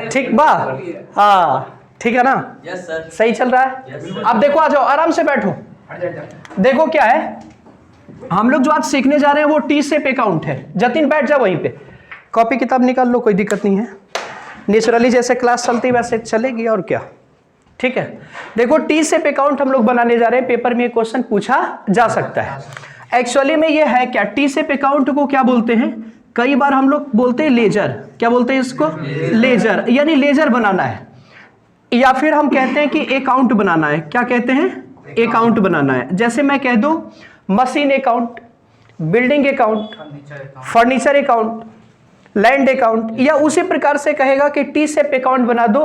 ठीक बा, हाँ ठीक है ना? Yes sir. सही चल रहा है? अब देखो, आ जाओ, आराम से बैठो। देखो क्या है, हम लोग जो आज सीखने जा रहे हैं वो टी शेप अकाउंट है। जतिन बैठ जाओ वहीं पे, कॉपी किताब निकाल लो, कोई दिक्कत नहीं है। नेचुरली जैसे क्लास चलती वैसे चलेगी, और क्या, ठीक है। देखो टी शेप अकाउंट हम लोग बनाने जा रहे हैं, पेपर में ये क्वेश्चन पूछा जा सकता है। एक्चुअली में ये है क्या, टी शेप अकाउंट को क्या बोलते हैं? कई बार हम लोग बोलते हैं लेजर। क्या बोलते हैं इसको? लेजर, यानी लेजर बनाना है, या फिर हम कहते हैं कि अकाउंट बनाना है। क्या कहते हैं? अकाउंट बनाना है। जैसे मैं कह दूं machine account, building account, furniture account, land account, या उसी प्रकार से कहेगा कि टी शेप अकाउंट बना दो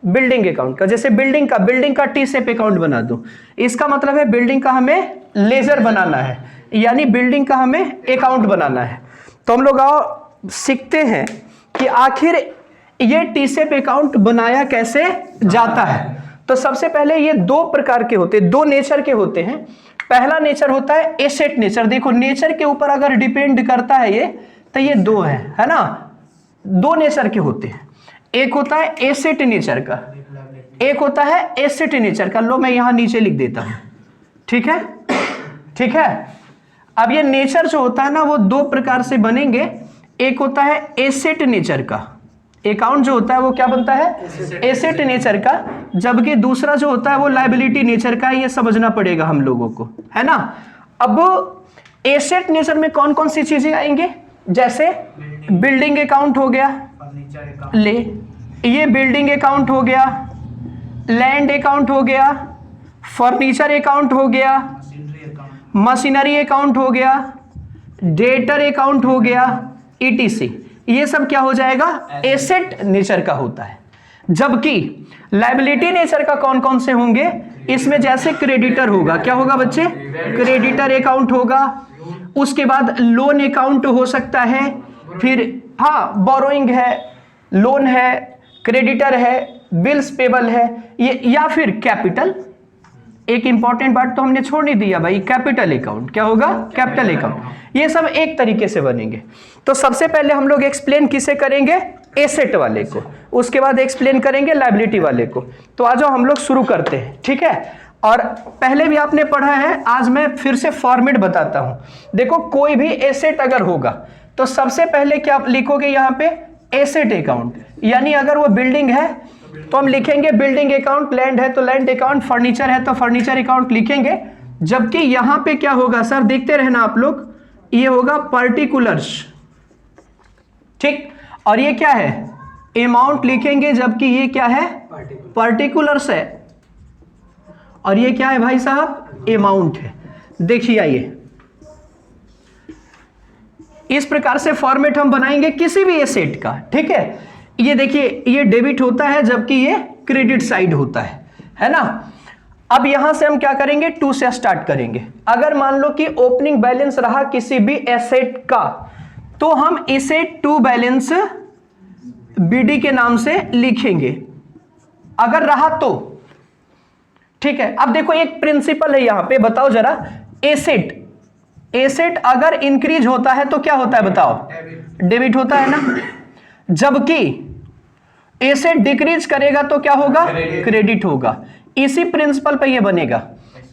बिल्डिंग अकाउंट का। जैसे बिल्डिंग का टी शेप अकाउंट बना दो, इसका मतलब है बिल्डिंग का हमें लेजर बनाना है, यानी बिल्डिंग का हमें अकाउंट बनाना है। तो हम लोग आओ सीखते हैं कि आखिर ये टी शेप अकाउंट बनाया कैसे जाता है। तो सबसे पहले ये दो प्रकार के होते हैं, दो नेचर के होते हैं। पहला नेचर होता है एसेट नेचर। देखो नेचर के ऊपर अगर डिपेंड करता है ये, तो ये दो है ना, दो नेचर के होते हैं। एक होता है एसेट नेचर का, एक होता है एसेट नेचर का। लो मैं यहां नीचे लिख देता हूं, ठीक है, ठीक है। अब ये नेचर जो होता है ना, वो दो प्रकार से बनेंगे। एक होता है एसेट नेचर का, अकाउंट जो होता है वो क्या बनता है? एसेट नेचर का। जबकि दूसरा जो होता है वो लायबिलिटी नेचर का। ये समझना पड़ेगा हम लोगों को, है ना। अब एसेट नेचर में कौन कौन सी चीजें आएंगे? जैसे बिल्डिंग अकाउंट हो गया, ले ये बिल्डिंग अकाउंट हो गया, लैंड अकाउंट हो गया, फर्नीचर अकाउंट हो गया, मशीनरी अकाउंट हो गया, डेटर अकाउंट हो गया, ईटीसी। ये सब क्या हो जाएगा? एसेट नेचर का होता है। जबकि लायबिलिटी नेचर का कौन कौन से होंगे? इसमें जैसे क्रेडिटर होगा, क्या होगा बच्चे? क्रेडिटर अकाउंट होगा। उसके बाद लोन अकाउंट हो सकता है, फिर हाँ बोरोइंग है, लोन है, क्रेडिटर है, बिल्स पेबल है, ये, या फिर कैपिटल। एक इंपॉर्टेंट बात तो हमने छोड़ नहीं दिया भाई, कैपिटल अकाउंट। क्या होगा? Capital account. ये सब एक तरीके से बनेंगे। तो सबसे पहले हम लोग एक्सप्लेन किसे करेंगे? एसेट वाले को। उसके बाद एक्सप्लेन करेंगे लायबिलिटी वाले को। तो आ जाओ हम लोग शुरू करते हैं, ठीक है। और पहले भी आपने पढ़ा है, आज मैं फिर से फॉर्मेट बताता हूं। देखो कोई भी एसेट अगर होगा तो सबसे पहले क्या लिखोगे यहाँ पे? Asset account. यानी अगर वो बिल्डिंग है तो हम लिखेंगे बिल्डिंग अकाउंट, लैंड है तो लैंड अकाउंट, फर्नीचर है तो फर्नीचर अकाउंट लिखेंगे। जबकि यहां पे क्या होगा सर, देखते रहना आप लोग, ये होगा पर्टिकुलर्स, ठीक। और ये क्या है? अमाउंट लिखेंगे, जबकि ये क्या है? पर्टिकुलर्स है। और ये क्या है भाई साहब? अमाउंट है। देखिए आइए, इस प्रकार से फॉर्मेट हम बनाएंगे किसी भी एसेट का, ठीक है। ये देखिए, ये डेबिट होता है जबकि ये क्रेडिट साइड होता है ना। अब यहां से हम क्या करेंगे? टू से स्टार्ट करेंगे। अगर मान लो कि ओपनिंग बैलेंस रहा किसी भी एसेट का, तो हम इसे टू बैलेंस बीडी के नाम से लिखेंगे, अगर रहा तो, ठीक है। अब देखो एक प्रिंसिपल है यहां पे, बताओ जरा। एसेट अगर इंक्रीज होता है तो क्या होता है बताओ? डेबिट होता है ना। जबकि एसेट डिक्रीज करेगा तो क्या होगा? क्रेडिट होगा। इसी प्रिंसिपल पे ये बनेगा।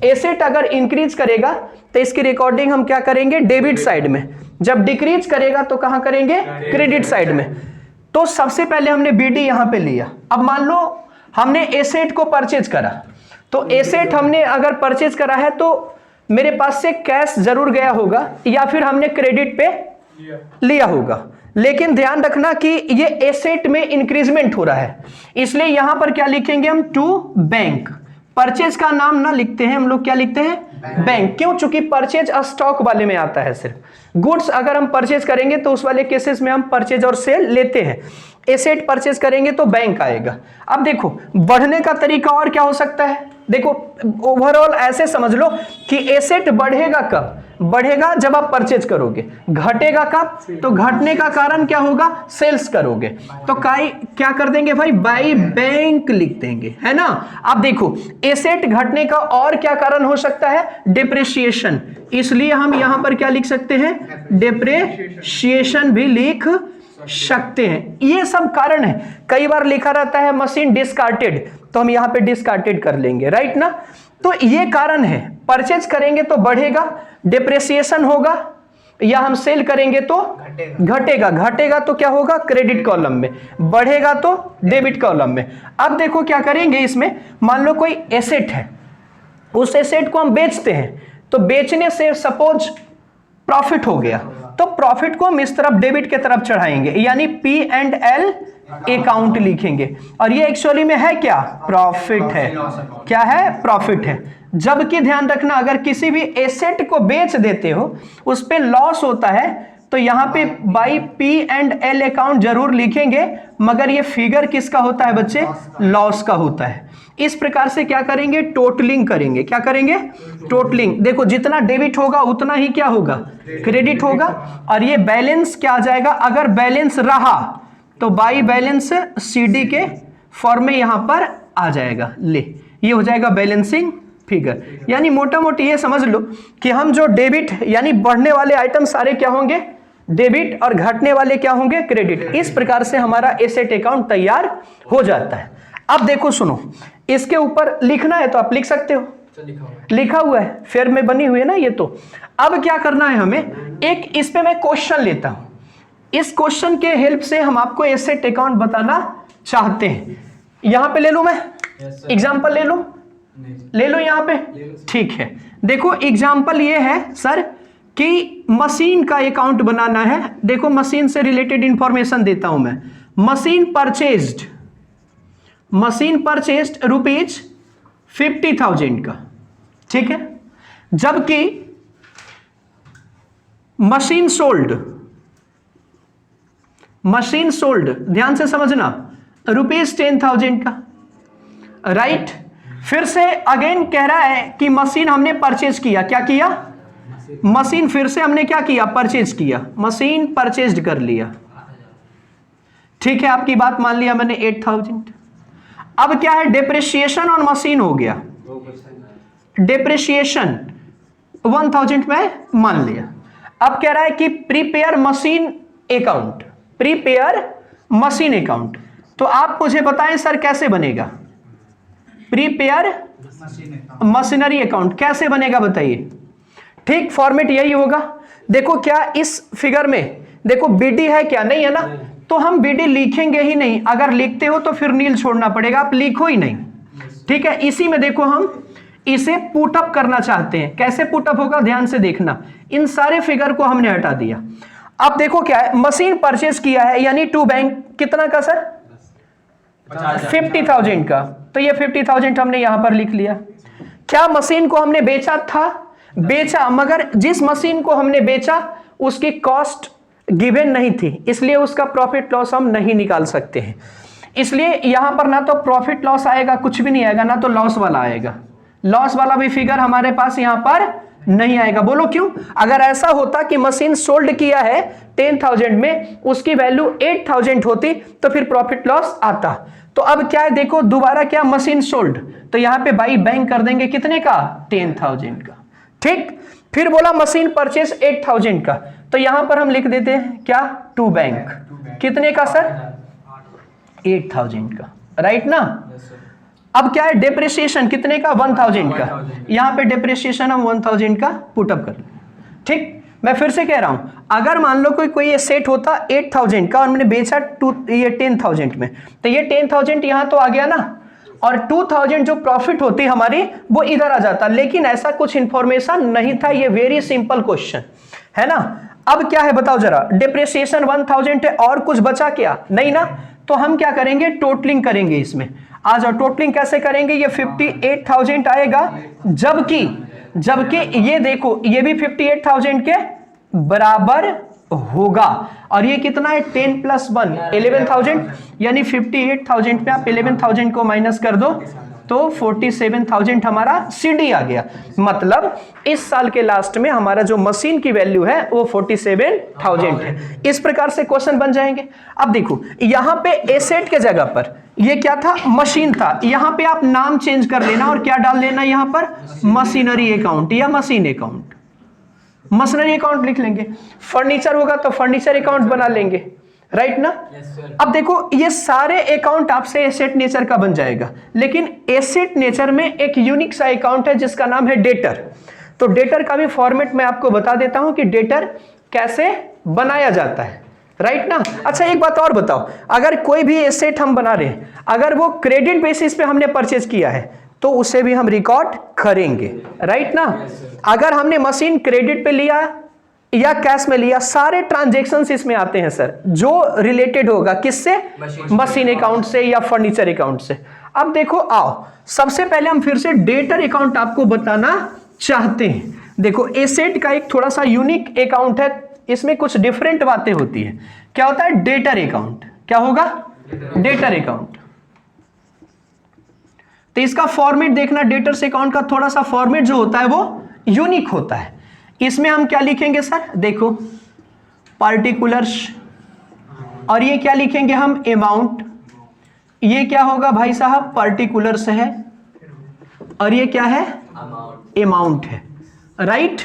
एसेट अगर इंक्रीज करेगा तो इसकी रिकॉर्डिंग हम क्या करेंगे? डेबिट साइड में। जब डिक्रीज करेगा तो कहां करेंगे? क्रेडिट साइड में। तो सबसे पहले हमने बीडी यहां पे लिया। अब मान लो हमने एसेट को परचेज करा, तो एसेट हमने अगर परचेज करा है तो मेरे पास से कैश जरूर गया होगा, या फिर हमने क्रेडिट पे लिया होगा। लेकिन ध्यान रखना कि ये एसेट में इंक्रीजमेंट हो रहा है, इसलिए यहां पर क्या लिखेंगे हम? To bank. परचेज का नाम ना लिखते हैं हम लोग, क्या लिखते हैं? बैंक। क्यों? चूंकि परचेज स्टॉक वाले में आता है। सिर्फ गुड्स अगर हम परचेज करेंगे तो उस वाले केसेस में हम परचेज और सेल लेते हैं। एसेट परचेज करेंगे तो बैंक आएगा। अब देखो बढ़ने का तरीका और क्या हो सकता है? देखो ओवरऑल ऐसे समझ लो कि एसेट बढ़ेगा कब? बढ़ेगा जब आप परचेज करोगे। घटेगा कब? तो घटने का कारण क्या होगा? सेल्स करोगे। तो क्या कर देंगे भाई? बाई बैंक लिख देंगे, है ना। अब देखो एसेट घटने का और क्या कारण हो सकता है? डिप्रिसिएशन। इसलिए हम यहां पर क्या लिख सकते हैं? डिप्रिसिएशन भी लिख सकते हैं। ये सब कारण है। कई बार लिखा रहता है मशीन डिस्कार्टेड, तो हम यहां पे डिस्कार्टेड कर लेंगे, राइट ना। तो ये कारण है, परचेज करेंगे तो बढ़ेगा, डिप्रेसिएशन होगा, या हम सेल करेंगे तो घटेगा, घटेगा तो क्या होगा, क्रेडिट कॉलम में, बढ़ेगा तो डेबिट कॉलम में। अब देखो क्या करेंगे इसमें, मान लो कोई एसेट है, उस एसेट को हम बेचते हैं, तो बेचने से सपोज प्रॉफिट हो गया, तो प्रॉफिट को हम इस तरफ डेबिट के तरफ चढ़ाएंगे, यानी P&L अकाउंट लिखेंगे, और ये एक्चुअली में है क्या, प्रॉफिट है। क्या है, प्रॉफिट है। जबकि ध्यान रखना, अगर किसी भी एसेट को बेच देते हो, उस पे लॉस होता है, तो यहां पे बाई P&L अकाउंट जरूर लिखेंगे, मगर ये फिगर किसका होता है बच्चे, लॉस का होता है। इस प्रकार से क्या करेंगे, टोटलिंग करेंगे। क्या करेंगे, टोटलिंग। देखो जितना डेबिट होगा उतना ही क्या होगा, क्रेडिट होगा, और ये बैलेंस क्या आ जाएगा, अगर बैलेंस रहा तो बाई बैलेंस CD के फॉर्म में यहां पर आ जाएगा। ले, ये हो जाएगा बैलेंसिंग फिगर। यानी मोटा मोटी ये समझ लो कि हम जो डेबिट, यानी बढ़ने वाले आइटम सारे क्या होंगे, डेबिट, और घटने वाले क्या होंगे, क्रेडिट। इस प्रकार से हमारा एसेट अकाउंट तैयार हो जाता है। अब देखो सुनो, इसके ऊपर लिखना है तो आप लिख सकते हो, लिखा हुआ है, फेयर में बनी हुई है ना ये। तो अब क्या करना है हमें, एक इस पे मैं क्वेश्चन लेता हूं, इस क्वेश्चन के हेल्प से हम आपको एसेट अकाउंट बताना चाहते हैं। यहां पे ले लूं मैं एग्जांपल, ले लो, ले लो यहां पे, ठीक है। देखो एग्जांपल ये है सर कि मशीन का अकाउंट बनाना है। देखो मशीन से रिलेटेड इंफॉर्मेशन देता हूं मैं। मशीन परचेज्ड रुपीज 50,000 का, ठीक है। जबकि मशीन सोल्ड, ध्यान से समझना, रुपीज 10,000 का, राइट। फिर से अगेन कह रहा है कि मशीन हमने परचेज किया, क्या किया, मशीन फिर से हमने क्या किया, परचेज किया, मशीन परचेज्ड कर लिया, ठीक है। आपकी बात मान लिया मैंने 8,000। अब क्या है, डिप्रिसिएशन ऑन मशीन हो गया, डिप्रिसिएशन 1,000 में मान लिया। अब कह रहा है कि प्रीपेयर मशीन अकाउंट, तो आप मुझे बताएं सर कैसे बनेगा, प्रीपेयर मशीनरी अकाउंट कैसे बनेगा बताइए। ठीक, फॉर्मेट यही होगा। देखो क्या इस फिगर में देखो BD है क्या, नहीं है ना, तो हम BD लिखेंगे ही नहीं। अगर लिखते हो तो फिर नील छोड़ना पड़ेगा, आप लिखो ही नहीं, ठीक है। इसी में देखो हम इसे पुटअप करना चाहते हैं, कैसे पुटअप होगा ध्यान से देखना। इन सारे फिगर को हमने हटा दिया। अब देखो क्या है, मशीन परचेज किया है यानी टू बैंक, कितना का सर, 50,000 का, तो ये 50,000 हमने यहां पर लिख लिया। क्या मशीन को हमने बेचा था, बेचा, मगर जिस मशीन को हमने बेचा उसकी कॉस्ट गिवन नहीं थी, इसलिए उसका प्रॉफिट लॉस हम नहीं निकाल सकते हैं। इसलिए यहां पर ना तो प्रॉफिट लॉस आएगा, कुछ भी नहीं आएगा, ना तो लॉस वाला आएगा। लॉस वाला भी फिगर हमारे पास यहां पर नहीं आएगा। बोलो क्यों? अगर ऐसा होता कि मशीन सोल्ड किया है 10,000 में, उसकी वैल्यू 8,000 होती तो फिर प्रॉफिट लॉस आता। तो अब क्या है, देखो दोबारा क्या, मशीन सोल्ड, तो यहां पे बाई बैंक कर देंगे कितने का, 10,000 का। ठीक, फिर बोला मशीन परचेस 8,000 का, तो यहां पर हम लिख देते हैं क्या, टू बैंक, कितने का सर, 8,000 का, राइट ना। अब क्या है, डेप्रिसिएशन कितने का, 1,000 का, यहां पे डेप्रिसिएशन हम 1,000 का पुटअप कर। ठीक, मैं फिर से कह रहा हूं, अगर मान लो कोई ये सेट होता 8,000 का और मैंने बेचा ये 10,000 में, तो ये 10,000 यहां तो आ गया ना, और 2,000 जो प्रॉफिट होती हमारी वो इधर आ जाता। लेकिन ऐसा कुछ इंफॉर्मेशन नहीं था, ये वेरी सिंपल क्वेश्चन है ना। अब क्या है बताओ जरा, डिप्रिसिएशन 1,000 है और कुछ बचा क्या, नहीं ना, तो हम क्या करेंगे, टोटलिंग करेंगे इसमें। आ जाओ, टोटलिंग कैसे करेंगे, ये 58,000 आएगा, जबकि ये देखो ये भी 58,000 के बराबर होगा, और ये कितना है, 10 + 1 11,000, यानी 58,000 पे आप 11,000 को माइनस कर दो तो 47,000 हमारा CD आ गया। मतलब इस साल के लास्ट में हमारा जो मशीन की वैल्यू है वो 47,000 है। इस प्रकार से क्वेश्चन बन जाएंगे। अब देखो यहां पे एसेट के जगह पर ये क्या था, मशीन था, यहां पे आप नाम चेंज कर लेना और क्या डाल लेना, यहां पर मशीनरी अकाउंट या मशीन अकाउंट, मशीनरी अकाउंट लिख लेंगे। फर्नीचर होगा तो फर्नीचर अकाउंट बना लेंगे, राइट ना? अब देखो ये सारे अकाउंट आपसे एसेट नेचर का बन जाएगा, लेकिन एसेट नेचर में एक यूनिक सा अकाउंट है जिसका नाम है डेटर। तो डेटर का भी फॉर्मेट मैं आपको बता देता हूं कि डेटर कैसे बनाया जाता है, राइट ना? अच्छा एक बात और बताओ, अगर कोई भी एसेट हम बना रहे हैं, अगर वो क्रेडिट बेसिस पे हमने परचेज किया है तो उसे भी हम रिकॉर्ड करेंगे, राइट ना? अगर हमने मशीन क्रेडिट पे लिया या कैश में लिया, सारे ट्रांजैक्शंस इसमें आते हैं सर, जो रिलेटेड होगा किससे? मशीन अकाउंट से या फर्नीचर अकाउंट से। अब देखो आओ, सबसे पहले हम फिर से डेटर अकाउंट आपको बताना चाहते हैं। देखो एसेट का एक थोड़ा सा यूनिक अकाउंट है, इसमें कुछ डिफरेंट बातें होती है। क्या होता है? Debtor account. क्या होगा? Debtor account. तो इसका फॉर्मेट देखना, डेटर्स अकाउंट का थोड़ा सा फॉर्मेट जो होता है वो यूनिक होता है। इसमें हम क्या लिखेंगे सर? देखो पार्टिकुलर्स, और ये क्या लिखेंगे हम? अमाउंट। ये क्या होगा भाई साहब? पार्टिकुलर्स है, और ये क्या है? अमाउंट है, राइट?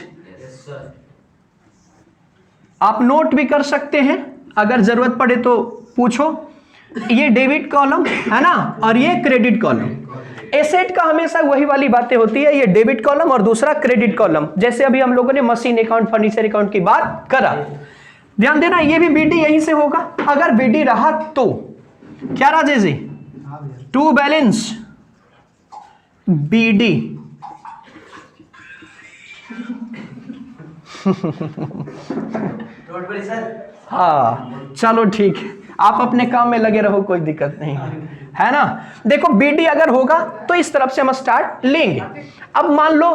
आप नोट भी कर सकते हैं, अगर जरूरत पड़े तो पूछो। ये डेबिट कॉलम है ना, और ये क्रेडिट कॉलम। एसेट का हमेशा वही वाली बातें होती है, ये डेबिट कॉलम और दूसरा क्रेडिट कॉलम। जैसे अभी हम लोगों ने मशीन अकाउंट, फर्नीचर अकाउंट की बात करा, ध्यान देना ये भी बीडी यहीं से होगा। अगर बीडी रहा तो क्या Rajesh ji? To balance BD. हाँ चलो ठीक है, आप अपने काम में लगे रहो, कोई दिक्कत नहीं है ना? देखो बीडी अगर होगा तो इस तरफ से हम स्टार्ट लेंगे। अब मान लो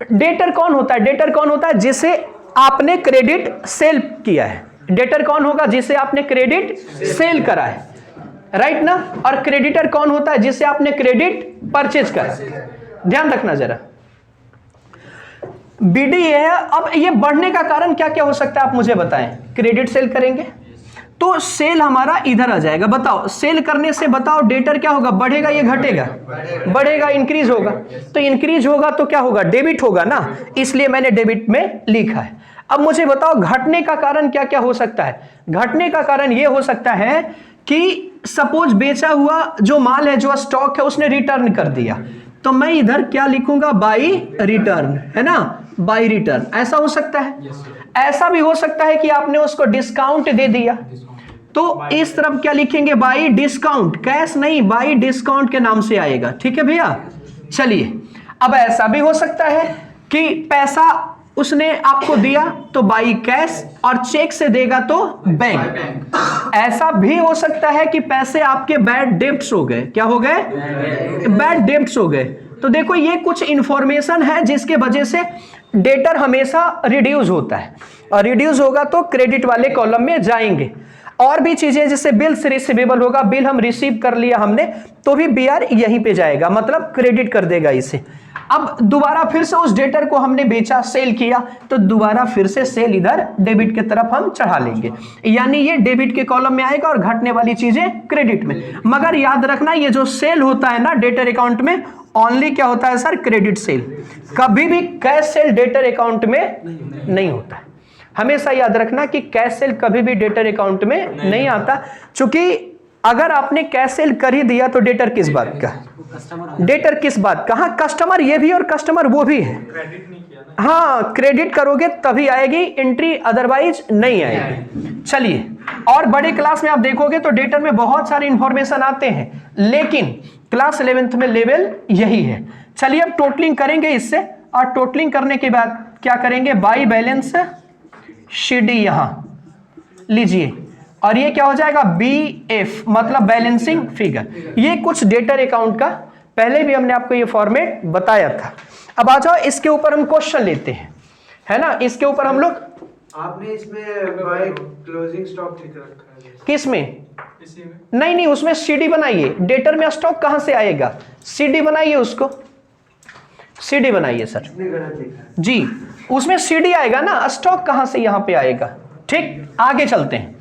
डेटर कौन होता है? डेटर कौन होता है? जिसे आपने क्रेडिट सेल किया है। डेटर कौन होगा? जिसे आपने क्रेडिट सेल करा है, राइट ना? और क्रेडिटर कौन होता है? जिसे आपने क्रेडिट परचेज करा। ध्यान रखना जरा, बीडी ये है। अब ये बढ़ने का कारण क्या क्या हो सकता है आप मुझे बताएं। क्रेडिट सेल करेंगे तो सेल हमारा इधर आ जाएगा। बताओ सेल करने से बताओ डेटर क्या होगा? बढ़ेगा ये घटेगा? बढ़ेगा, इंक्रीज होगा। तो इंक्रीज होगा तो क्या होगा? डेबिट होगा ना, इसलिए मैंने डेबिट में लिखा है। अब मुझे बताओ घटने का कारण क्या क्या हो सकता है? घटने का कारण ये हो सकता है कि सपोज बेचा हुआ जो माल है, जो स्टॉक है, उसने रिटर्न कर दिया, तो मैं इधर क्या लिखूंगा? बाई रिटर्न, है ना? By written. ऐसा हो सकता है। ऐसा भी हो सकता है कि आपने उसको डिस्काउंट दे दिया, तो इस तरफ क्या लिखेंगे? By discount. कैश नहीं, बाई डिस्काउंट के नाम से आएगा, ठीक है भैया? चलिए, अब ऐसा भी हो सकता है कि पैसा उसने आपको दिया तो बाई कैश, और चेक से देगा तो बैंक। ऐसा भी हो सकता है कि पैसे आपके बैड डेब्ट्स हो गए। क्या हो गए? बैड डेब्ट्स हो गए। तो देखो ये कुछ इंफॉर्मेशन है जिसके वजह से डेटर हमेशा रिड्यूस होता है, और रिड्यूस होगा तो क्रेडिट वाले कॉलम में जाएंगे। और भी चीजें जैसे बिल्स रिसीवेबल होगा, बिल हम रिसीव कर लिया हमने, तो भी बीआर यहीं पे जाएगा, मतलब क्रेडिट कर देगा इसे। अब दोबारा फिर से उस डेटर को हमने बेचा, सेल किया, तो दोबारा फिर से सेल इधर डेबिट की तरफ हम चढ़ा लेंगे, यानी ये डेबिट के कॉलम में आएगा और घटने वाली चीजें क्रेडिट में। मगर याद रखना ये जो सेल होता है ना डेटर अकाउंट में, ओनली क्या होता है सर? Credit sale. कभी भी कैश सेल डेटर अकाउंट में नहीं होता है। हमेशा याद रखना कि कैश सेल कभी भी डेटर अकाउंट में नहीं आता, चूंकि अगर आपने कैश सेल कर ही दिया तो डेटर किस बात का? डेटर किस बात का? हाँ कस्टमर ये भी और कस्टमर वो भी है। क्रेडिट नहीं किया ना? हाँ क्रेडिट करोगे तभी आएगी एंट्री, अदरवाइज नहीं आएगी। चलिए, और बड़े क्लास में आप देखोगे तो डेटर में बहुत सारे इंफॉर्मेशन आते हैं, लेकिन क्लास 11th में लेवल यही है। चलिए अब टोटलिंग करेंगे इससे, और टोटलिंग करने के बाद क्या करेंगे? बाई बैलेंस शीडी यहां लीजिए, और ये क्या हो जाएगा? BF, मतलब बैलेंसिंग फिगर। ये कुछ डेटर अकाउंट का पहले भी हमने आपको ये फॉर्मेट बताया था। अब आ जाओ इसके ऊपर हम क्वेश्चन लेते हैं, है ना? इसके ऊपर हम लोग, आपने इसमें बाय क्लोजिंग स्टॉक लिख रखा है। किस में? इसी में। नहीं, उसमें सीडी बनाइए। डेटर में स्टॉक कहां से आएगा? सीडी बनाइए, उसको सीडी बनाइए सर जी, उसमें सीडी आएगा ना, स्टॉक कहां से यहां पे आएगा। ठीक, आगे चलते हैं।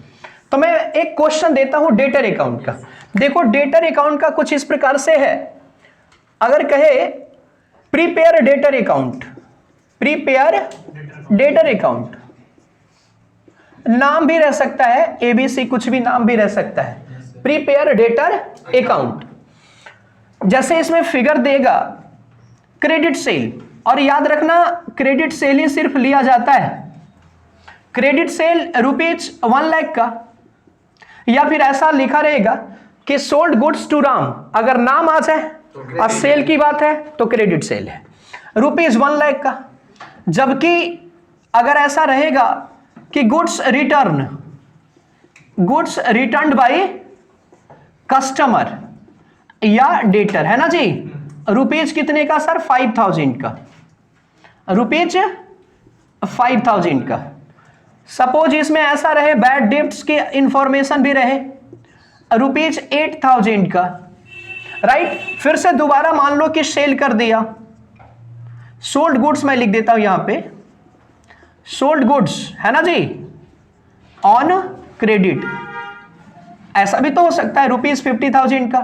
तो मैं एक क्वेश्चन देता हूं डेटर अकाउंट का। देखो डेटर अकाउंट का कुछ इस प्रकार से है, अगर कहे prepare debtor account, prepare debtor account, नाम भी रह सकता है, ABC कुछ भी नाम भी रह सकता है। प्रीपेयर डेटर अकाउंट, जैसे इसमें फिगर देगा क्रेडिट सेल, और याद रखना क्रेडिट सेल ही सिर्फ लिया जाता है। क्रेडिट सेल ₹1 लाख का, या फिर ऐसा लिखा रहेगा कि सोल्ड गुड्स टू राम, अगर नाम आ जाए और सेल की बात है तो क्रेडिट सेल है ₹1 लाख का। जबकि अगर ऐसा रहेगा कि गुड्स रिटर्न बाय कस्टमर या डेटर, है ना जी, रुपीज कितने का सर? 5000 का, रुपीज 5000 का। सपोज इसमें ऐसा रहे बैड डेब्ट्स की इंफॉर्मेशन भी रहे, रुपीज 8000 का, राइट। फिर से दोबारा मान लो कि सेल कर दिया, सोल्ड गुड्स मैं लिख देता हूं यहां पे, सोल्ड गुड्स, है ना जी, ऑन क्रेडिट। ऐसा भी तो हो सकता है रुपीज 50,000 का।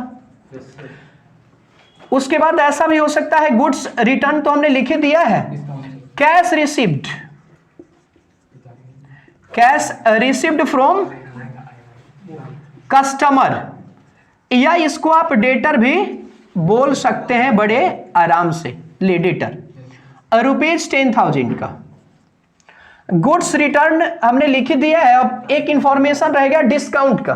उसके बाद ऐसा भी हो सकता है गुड्स रिटर्न तो हमने लिख दिया है, कैश रिसीव्ड फ्रॉम कस्टमर, या इसको आप डेटर भी बोल सकते हैं बड़े आराम से, ले डेटर, रुपीज 10,000 का। गुड्स रिटर्न हमने लिख दिया है। अब एक इंफॉर्मेशन रहेगा डिस्काउंट का,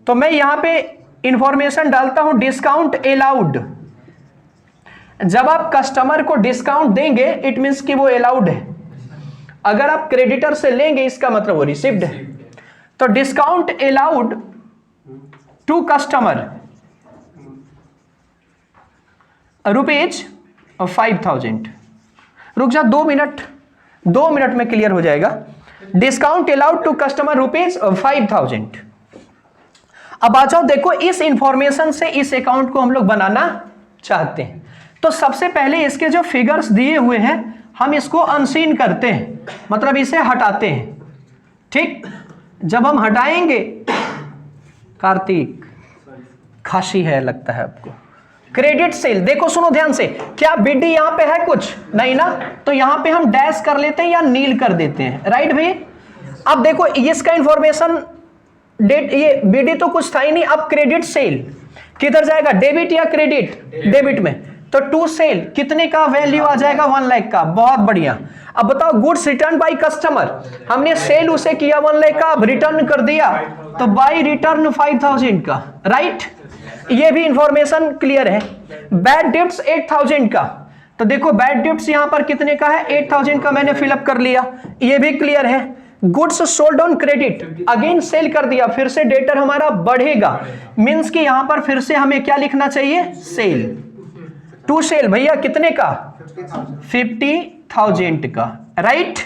तो मैं यहां पे इंफॉर्मेशन डालता हूं डिस्काउंट अलाउड। जब आप कस्टमर को डिस्काउंट देंगे इट मींस कि वो अलाउड है, अगर आप क्रेडिटर से लेंगे इसका मतलब वो रिसीव्ड है। तो discount allowed to customer rupees 5000। रुक जा 2 मिनट, 2 मिनट में क्लियर हो जाएगा। Discount allowed to customer rupees 5000। अब आ जाओ, देखो इस इंफॉर्मेशन से इस अकाउंट को हम लोग बनाना चाहते हैं। तो सबसे पहले इसके जो फिगर्स दिए हुए हैं हम इसको अनसीन करते हैं, मतलब इसे हटाते हैं। ठीक, जब हम हटाएंगे, कार्तिक खांसी है लगता है आपको। क्रेडिट सेल, देखो सुनो ध्यान से, क्या बीडी यहां पे है कुछ नहीं ना, तो यहां पे हम डैश कर लेते हैं या नील कर देते हैं, राइट भाई। अब देखो इसका इंफॉर्मेशन डेट, ये बीडी तो कुछ था ही नहीं। अब क्रेडिट सेल किधर जाएगा, डेबिट या क्रेडिट? डेबिट में, तो टू सेल कितने का वैल्यू आ जाएगा? 1 लाख का। बहुत बढ़िया। अब बताओ गुड्स रिटर्न बाय कस्टमर, हमने सेल उसे किया 1 लाख का, अब रिटर्न कर दिया तो बाय रिटर्न 5000 का, राइट। ये भी इंफॉर्मेशन क्लियर है। बैड डेब्ट्स 8000 का, तो देखो बैड डेब्ट्स यहां पर कितने का है? 8000 का, मैंने फिलअप कर लिया, ये भी क्लियर है। Goods sold on credit, again sale कर दिया, फिर से डेटर हमारा बढ़ेगा, मींस कि यहां पर फिर से हमें क्या लिखना चाहिए? Sale to sale. भैया कितने का? 50,000 का, राइट।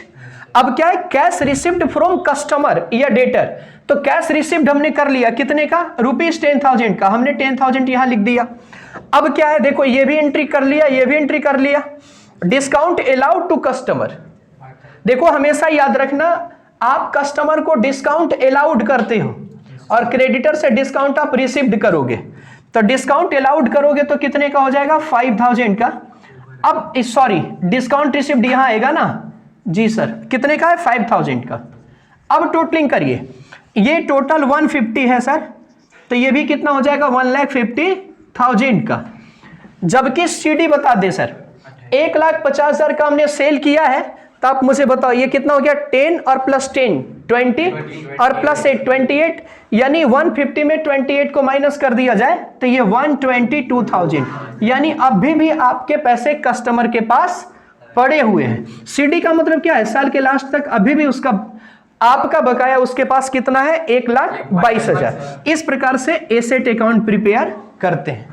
अब क्या है? कैश रिसिव्ड फ्रॉम कस्टमर या डेटर, तो कैश रिसिव्ड हमने कर लिया कितने का? रुपीज 10,000 का, हमने 10,000 यहां लिख दिया। अब क्या है, देखो ये भी एंट्री कर लिया, ये भी एंट्री कर लिया। डिस्काउंट अलाउड टू कस्टमर, देखो हमेशा याद रखना आप कस्टमर को डिस्काउंट अलाउड करते हो और क्रेडिटर से डिस्काउंट आप रिसीव्ड करोगे, तो डिस्काउंट अलाउड करोगे तो कितने का हो जाएगा? 5000 का। अब सॉरी, डिस्काउंट रिसीव्ड यहां आएगा ना जी सर, कितने का है? 5000 का। अब टोटलिंग करिए, ये टोटल 150 है सर, तो ये भी कितना हो जाएगा? 1,50,000 का। जबकि सीडी बता दे सर 1,50,000 का हमने सेल किया है, तो आप मुझे बताओ ये कितना हो गया? 10 और प्लस 10 20 और प्लस 8 28, यानी 150 में 28 को माइनस कर दिया जाए तो ये 122,000, यानी अभी भी आपके पैसे कस्टमर के पास पड़े हुए हैं। सीडी का मतलब क्या है? साल के लास्ट तक अभी भी उसका आपका बकाया उसके पास कितना है? 1,22,000। इस प्रकार से एसेट अकाउंट प्रिपेयर करते हैं।